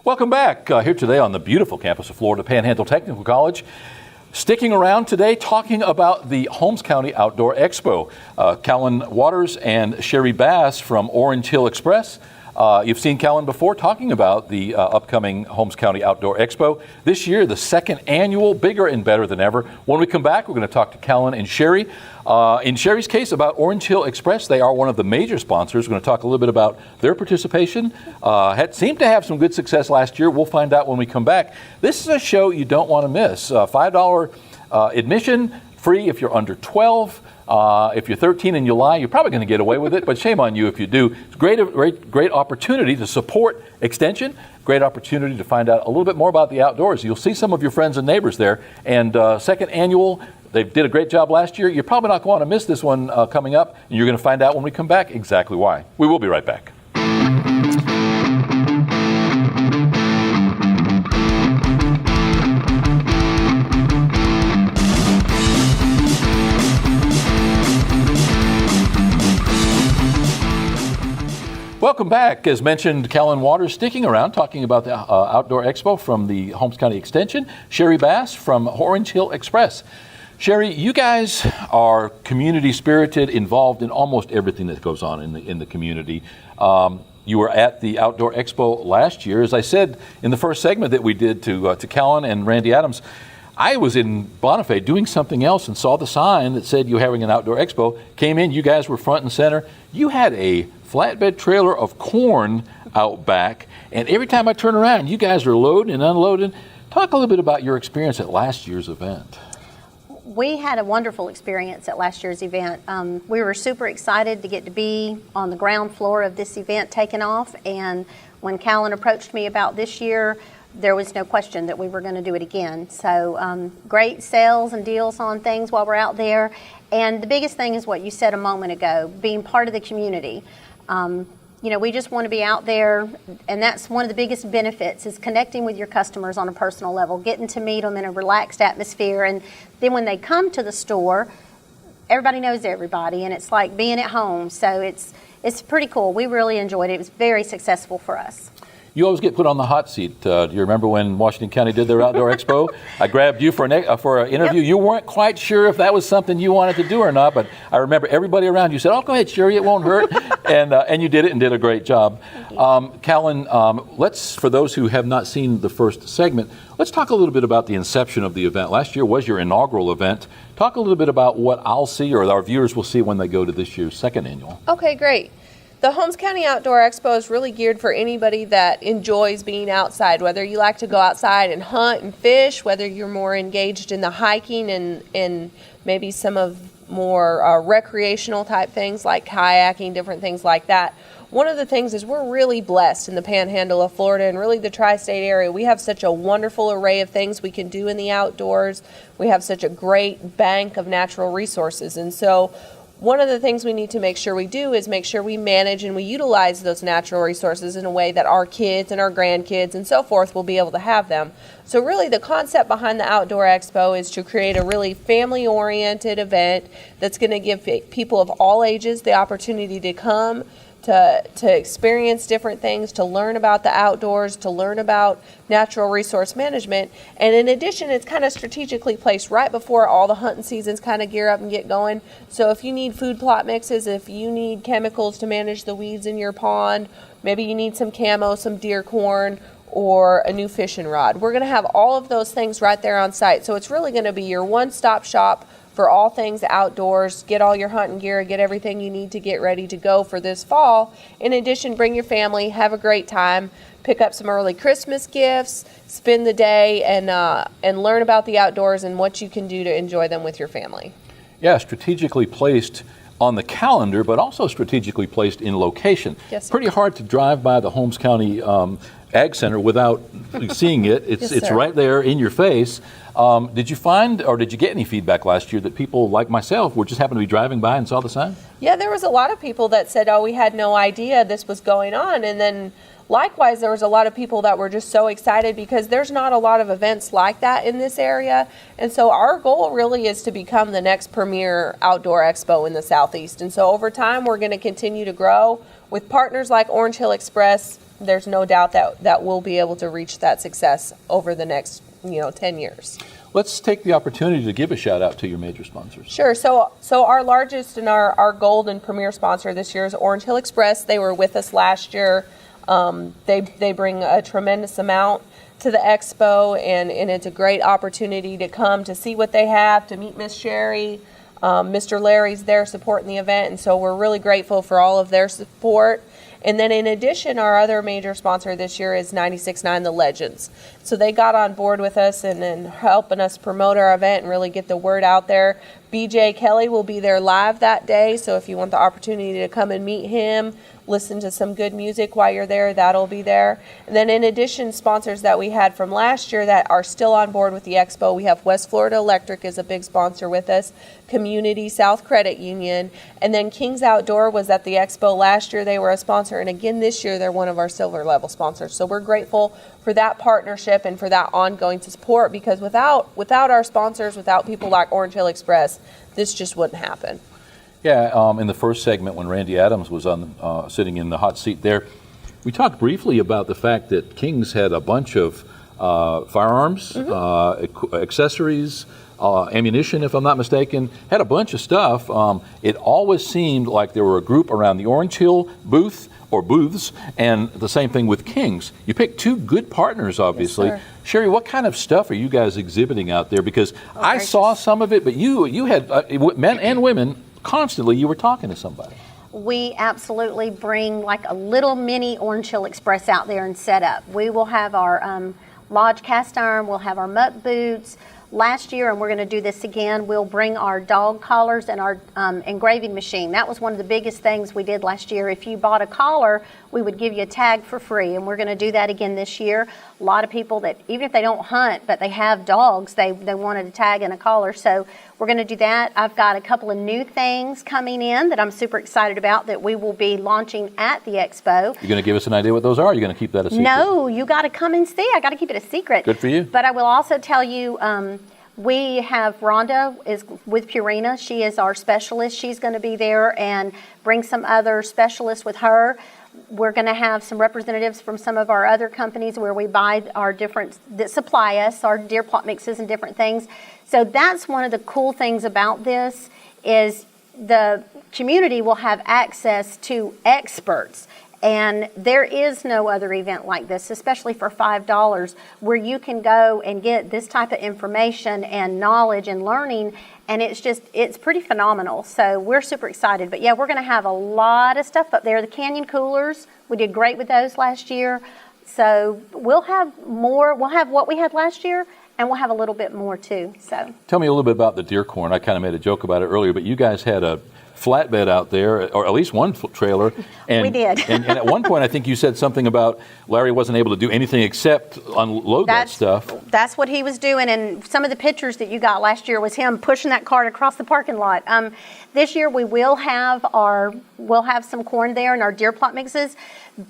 Welcome back here today on the beautiful campus of Florida Panhandle Technical College. Sticking around today, talking about the Holmes County Outdoor Expo. Kalyn Waters and Sherry Bass from Orange Hill Express. You've seen Kalyn before talking about the upcoming Holmes County Outdoor Expo. This year, the second annual, bigger and better than ever. When we come back, we're going to talk to Kalyn and Sherry. In Sherry's case, about Orange Hill Express, they are one of the major sponsors. We're going to talk a little bit about their participation. Seemed to have some good success last year. We'll find out when we come back. This is a show you don't want to miss. $5 admission, free if you're under 12. If you're 13 and you lie, you're probably going to get away with it, but shame on you if you do. It's great opportunity to support Extension, great opportunity to find out a little bit more about the outdoors. You'll see some of your friends and neighbors there. And second annual, they did a great job last year. You're probably not going to miss this one coming up, and you're going to find out when we come back exactly why. We will be right back. Welcome back. As mentioned, Kalyn Waters sticking around talking about the Outdoor Expo from the Holmes County Extension. Sherry Bass from Orange Hill Express. Sherry, you guys are community spirited, involved in almost everything that goes on in the community. You were at the Outdoor Expo last year. As I said in the first segment that we did to Kalyn and Randy Adams, I was in Bonifay doing something else and saw the sign that said you were having an outdoor expo. Came in, you guys were front and center. You had a flatbed trailer of corn out back, and every time I turn around, you guys are loading and unloading. Talk a little bit about your experience at last year's event. We had a wonderful experience at last year's event. We were super excited to get to be on the ground floor of this event taking off, and when Kalyn approached me about this year, there was no question that we were going to do it again. So great sales and deals on things while we're out there. And the biggest thing is what you said a moment ago, being part of the community. We just want to be out there, and that's one of the biggest benefits is connecting with your customers on a personal level, getting to meet them in a relaxed atmosphere. And then when they come to the store, everybody knows everybody, and it's like being at home. So it's pretty cool. We really enjoyed it. It was very successful for us. You always get put on the hot seat. Do you remember when Washington County did their Outdoor Expo? I grabbed you for an interview. Yep. You weren't quite sure if that was something you wanted to do or not, but I remember everybody around you said, "Oh, go ahead, Sherry, it won't hurt," and you did it and did a great job. Kalyn, let's, for those who have not seen the first segment, let's talk a little bit about the inception of the event. Last year was your inaugural event. Talk a little bit about what I'll see or our viewers will see when they go to this year's second annual. Okay, great. The Holmes County Outdoor Expo is really geared for anybody that enjoys being outside, whether you like to go outside and hunt and fish, whether you're more engaged in the hiking and maybe some of more recreational type things like kayaking, different things like that. One of the things is we're really blessed in the Panhandle of Florida and really the tri-state area. We have such a wonderful array of things we can do in the outdoors. We have such a great bank of natural resources, and so one of the things we need to make sure we do is make sure we manage and we utilize those natural resources in a way that our kids and our grandkids and so forth will be able to have them. So really the concept behind the Outdoor Expo is to create a really family-oriented event that's going to give people of all ages the opportunity to come, to experience different things, to learn about the outdoors, to learn about natural resource management. And in addition, it's kind of strategically placed right before all the hunting seasons kind of gear up and get going. So if you need food plot mixes, if you need chemicals to manage the weeds in your pond, maybe you need some camo, some deer corn, or a new fishing rod. We're going to have all of those things right there on site. So it's really going to be your one-stop shop for all things outdoors. Get all your hunting gear, get everything you need to get ready to go for this fall. In addition, bring your family, have a great time, pick up some early Christmas gifts, spend the day and learn about the outdoors and what you can do to enjoy them with your family. Yeah, strategically placed on the calendar, but also strategically placed in location. Yes, sir. Pretty hard to drive by the Holmes County Ag Center without seeing it. It's right there in your face. Did you find, or did you get any feedback last year that people like myself were just happened to be driving by and saw the sign? Yeah, there was a lot of people that said, "Oh, we had no idea this was going on," and then likewise, there was a lot of people that were just so excited because there's not a lot of events like that in this area. And so our goal really is to become the next premier outdoor expo in the Southeast. And so over time, we're going to continue to grow. with partners like Orange Hill Express, there's no doubt that we'll be able to reach that success over the next 10 years. Let's take the opportunity to give a shout out to your major sponsors. Sure. So our largest and our gold and premier sponsor this year is Orange Hill Express. They were with us last year. They bring a tremendous amount to the expo, and it's a great opportunity to come to see what they have, to meet Miss Sherry. Mr. Larry's there supporting the event, and so we're really grateful for all of their support. And then in addition, our other major sponsor this year is 96.9 The Legends. So they got on board with us and helping us promote our event and really get the word out there. BJ Kelly will be there live that day, so if you want the opportunity to come and meet him, listen to some good music while you're there, that'll be there. And then in addition, sponsors that we had from last year that are still on board with the expo, we have West Florida Electric is a big sponsor with us, Community South Credit Union, and then King's Outdoor was at the expo last year. They were a sponsor, and again this year they're one of our silver level sponsors. So we're grateful for that partnership and for that ongoing support, because without our sponsors, without people like Orange Hill Express, this just wouldn't happen. Yeah, in the first segment when Randy Adams was on sitting in the hot seat there, we talked briefly about the fact that King's had a bunch of firearms, accessories, ammunition, if I'm not mistaken, had a bunch of stuff. It always seemed like there were a group around the Orange Hill booth or booths, and the same thing with King's. You picked two good partners, obviously. Yes, sir. Sherry, what kind of stuff are you guys exhibiting out there? Because I saw some of it, but you had men and women constantly. You were talking to somebody. We absolutely bring like a little mini Orange Hill Express out there and set up. We will have our Lodge cast iron, we'll have our muck boots. Last year, and we're going to do this again, we'll bring our dog collars and our engraving machine. That was one of the biggest things we did last year. If you bought a collar, we would give you a tag for free, and we're going to do that again this year. A lot of people that, even if they don't hunt, but they have dogs, they wanted a tag and a collar, so we're going to do that. I've got a couple of new things coming in that I'm super excited about that we will be launching at the expo. You're going to give us an idea what those are? Or are you going to keep that a secret? No, you got to come and see. I got to keep it a secret. Good for you. But I will also tell you, we have Rhonda is with Purina. She is our specialist. She's going to be there and bring some other specialists with her. We're going to have some representatives from some of our other companies where we buy our different, that supply us, our deer plot mixes and different things. So that's one of the cool things about this is the community will have access to experts. And there is no other event like this, especially for $5, where you can go and get this type of information and knowledge and learning, and it's pretty phenomenal. So we're super excited. But yeah, we're going to have a lot of stuff up there. The Canyon coolers, we did great with those last year. So we'll have more. We'll have what we had last year, and we'll have a little bit more too. So tell me a little bit about the deer corn. I kind of made a joke about it earlier, but you guys had a flatbed out there, or at least one trailer. And, we did. and at one point, I think you said something about Larry wasn't able to do anything except unload that stuff. That's what he was doing, and some of the pictures that you got last year was him pushing that cart across the parking lot. This year we will have some corn there and our deer plot mixes,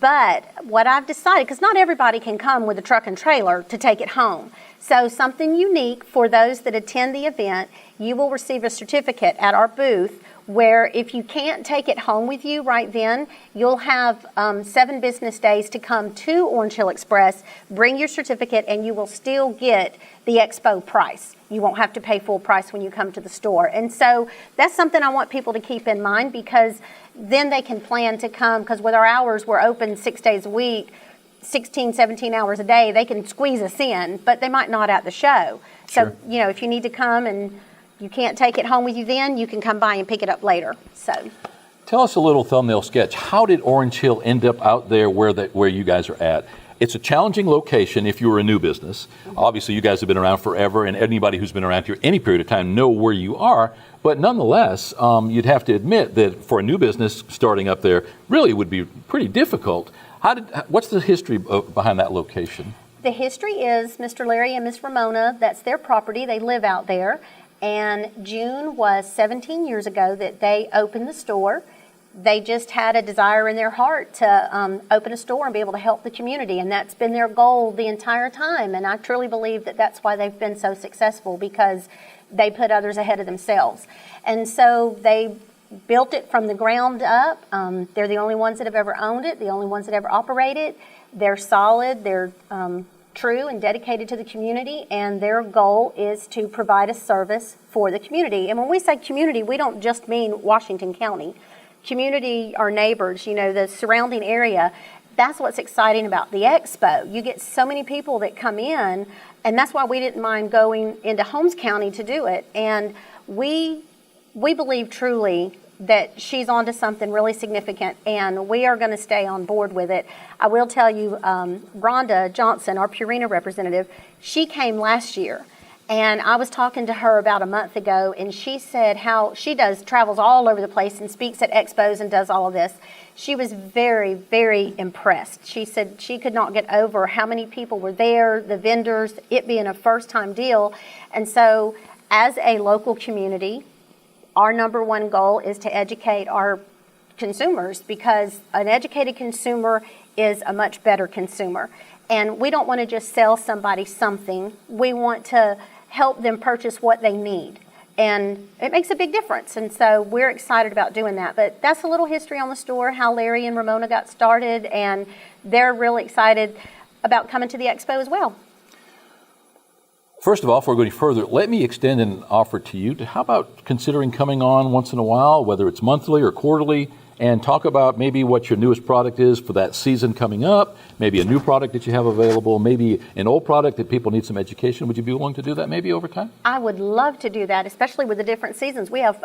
but what I've decided, because not everybody can come with a truck and trailer to take it home. So something unique for those that attend the event, you will receive a certificate at our booth where if you can't take it home with you right then, you'll have 7 business days to come to Orange Hill Express, bring your certificate, and you will still get the expo price. You won't have to pay full price when you come to the store. And so that's something I want people to keep in mind, because then they can plan to come, because with our hours, we're open 6 days a week, 16, 17 hours a day. They can squeeze us in, but they might not at the show. Sure. So, if you need to come and you can't take it home with you then, you can come by and pick it up later. So, tell us a little thumbnail sketch. How did Orange Hill end up out there where you guys are at? It's a challenging location if you were a new business. Mm-hmm. Obviously, you guys have been around forever, and anybody who's been around here any period of time know where you are. But nonetheless, you'd have to admit that for a new business starting up there really would be pretty difficult. What's the history behind that location? The history is Mr. Larry and Miss Ramona, that's their property. They live out there. And June was 17 years ago that they opened the store. They just had a desire in their heart to open a store and be able to help the community. And that's been their goal the entire time. And I truly believe that that's why they've been so successful, because they put others ahead of themselves. And so they built it from the ground up. They're the only ones that have ever owned it, the only ones that ever operate it. They're solid, they're true and dedicated to the community, and their goal is to provide a service for the community. And when we say community, we don't just mean Washington County. Community, our neighbors, the surrounding area. That's what's exciting about the Expo. You get so many people that come in, and that's why we didn't mind going into Holmes County to do it. And we believe truly that she's onto something really significant, and we are going to stay on board with it. I will tell you, Rhonda Johnson, our Purina representative, she came last year, and I was talking to her about a month ago, and she said how she travels all over the place and speaks at expos and does all of this. She was very, very impressed. She said she could not get over how many people were there, the vendors, it being a first-time deal. And so as a local community, our number one goal is to educate our consumers, because an educated consumer is a much better consumer. And we don't want to just sell somebody something. We want to help them purchase what they need. And it makes a big difference. And so we're excited about doing that. But that's a little history on the store, how Larry and Ramona got started. And they're really excited about coming to the Expo as well. First of all, before we go any further, let me extend an offer to you. How about considering coming on once in a while, whether it's monthly or quarterly, and talk about maybe what your newest product is for that season coming up, maybe a new product that you have available, maybe an old product that people need some education. Would you be willing to do that maybe over time? I would love to do that, especially with the different seasons. We have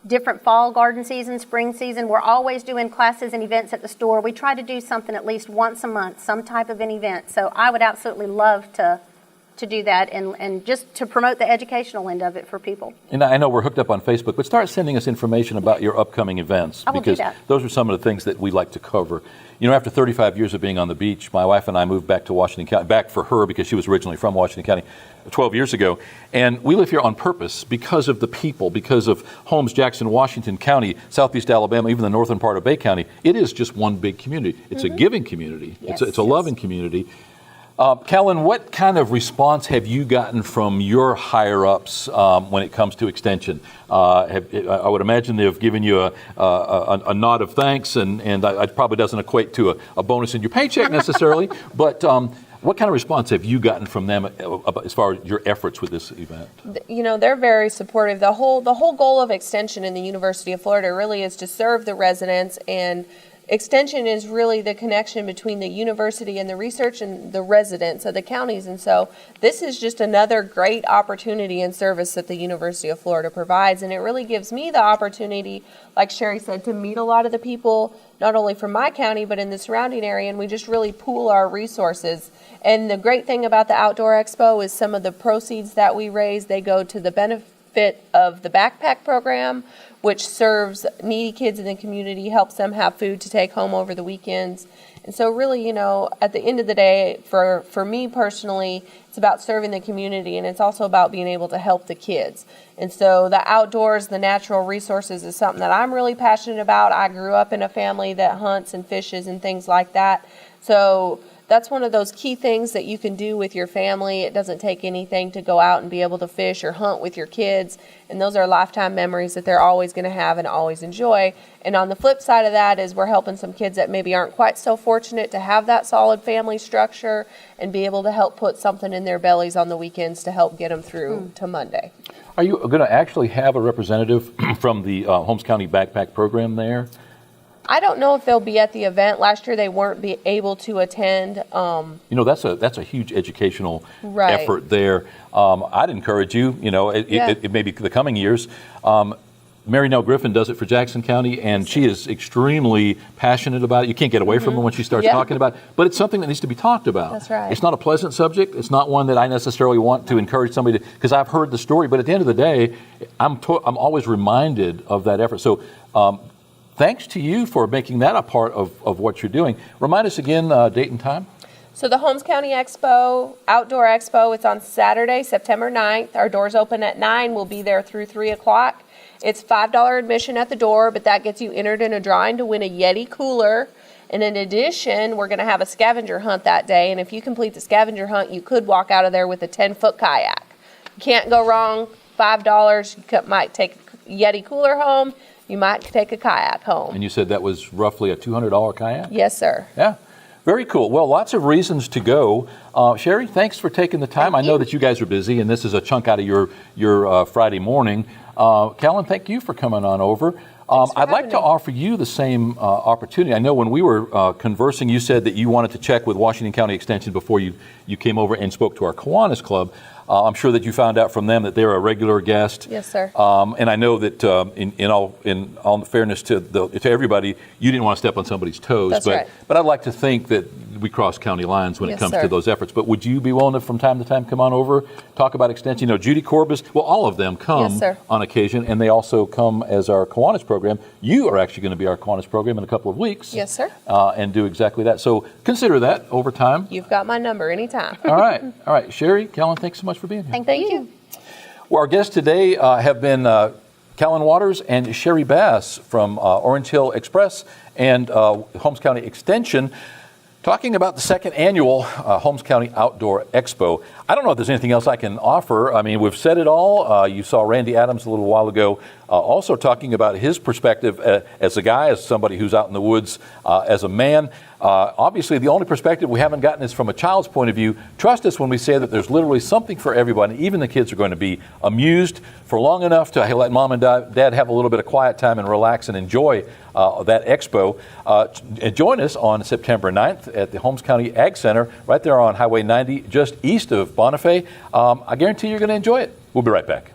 different fall garden season, spring season. We're always doing classes and events at the store. We try to do something at least once a month, some type of an event. So I would absolutely love to do that and just to promote the educational end of it for people. And I know we're hooked up on Facebook, but start sending us information about your upcoming events. I will do that. Those are some of the things that we like to cover. After 35 years of being on the beach, my wife and I moved back to Washington County, back for her because she was originally from Washington County 12 years ago. And we live here on purpose because of the people, because of Holmes, Jackson, Washington County, Southeast Alabama, even the northern part of Bay County. It is just one big community. It's a giving community. Yes, it's a loving community. Kalyn, what kind of response have you gotten from your higher-ups when it comes to extension? I would imagine they've given you a nod of thanks, and it probably doesn't equate to a bonus in your paycheck necessarily, but what kind of response have you gotten from them as far as your efforts with this event? They're very supportive. The whole goal of Extension in the University of Florida really is to serve the residents, and Extension is really the connection between the university and the research and the residents of the counties. And so this is just another great opportunity and service that the University of Florida provides. And it really gives me the opportunity, like Sherry said, to meet a lot of the people, not only from my county, but in the surrounding area. And we just really pool our resources. And the great thing about the Outdoor Expo is some of the proceeds that we raise, they go to the benefit of the backpack program, which serves needy kids in the community, helps them have food to take home over the weekends. And so really, at the end of the day, for me personally, it's about serving the community, and it's also about being able to help the kids. And so the outdoors, the natural resources is something that I'm really passionate about. I grew up in a family that hunts and fishes and things like that. So that's one of those key things that you can do with your family. It doesn't take anything to go out and be able to fish or hunt with your kids. And those are lifetime memories that they're always going to have and always enjoy. And on the flip side of that is we're helping some kids that maybe aren't quite so fortunate to have that solid family structure and be able to help put something in their bellies on the weekends to help get them through to Monday. Are you going to actually have a representative from the Holmes County Backpack Program there? I don't know if they'll be at the event. Last year they weren't able to attend. That's a huge educational Right. effort there. I'd encourage you. It may be the coming years. Mary Nell Griffin does it for Jackson County, and she is extremely passionate about it. You can't get away from her when she starts talking about it, but it's something that needs to be talked about. That's right. It's not a pleasant subject. It's not one that I necessarily want to encourage somebody to, because I've heard the story, but at the end of the day, I'm always reminded of that effort. So thanks to you for making that a part of what you're doing. Remind us again, date and time. So the Holmes County Expo, Outdoor Expo, it's on Saturday, September 9th. Our doors open at 9. We'll be there through 3 o'clock. It's $5 admission at the door, but that gets you entered in a drawing to win a Yeti cooler. And in addition, we're going to have a scavenger hunt that day. And if you complete the scavenger hunt, you could walk out of there with a 10-foot kayak. You can't go wrong. $5. You might take Yeti cooler home. You might take a kayak home. And you said that was roughly a $200 kayak? Yes, sir. Yeah. Very cool. Well, lots of reasons to go. Sherry, thanks for taking the time. I know that you guys are busy, and this is a chunk out of your Friday morning. Kalyn, thank you for coming on over. I'd like to offer you the same opportunity. I know when we were conversing, you said that you wanted to check with Washington County Extension before you came over and spoke to our Kiwanis Club. I'm sure that you found out from them that they're a regular guest. Yes, sir. And I know that in all fairness to everybody, you didn't want to step on somebody's toes. That's right. But I'd like to think that we cross county lines when it Yes, comes sir. to those efforts. But would you be willing to, from time to time, come on over, talk about extension? You know, Judy Corbis, well, all of them come Yes, sir. on occasion, and they also come as our Kiwanis program. You are actually going to be our Kiwanis program in a couple of weeks. Yes, sir. And do exactly that. So consider that over time. You've got my number anytime. All right. All right. Sherry, Kalyn, thanks so much for being here. Thank Thank you. you. Well, our guests today have been Kalyn Waters and Sherry Bass from Orange Hill Express and Holmes County Extension, talking about the second annual Holmes County Outdoor Expo. I don't know if there's anything else I can offer. I mean, we've said it all. You saw Randy Adams a little while ago also talking about his perspective as a guy, as somebody who's out in the woods, as a man. Obviously, the only perspective we haven't gotten is from a child's point of view. Trust us when we say that there's literally something for everybody. Even the kids are going to be amused for long enough to let mom and dad have a little bit of quiet time and relax and enjoy that expo. And join us on September 9th at the Holmes County Ag Center, right there on Highway 90, just east of Bonifay. I guarantee you're going to enjoy it. We'll be right back.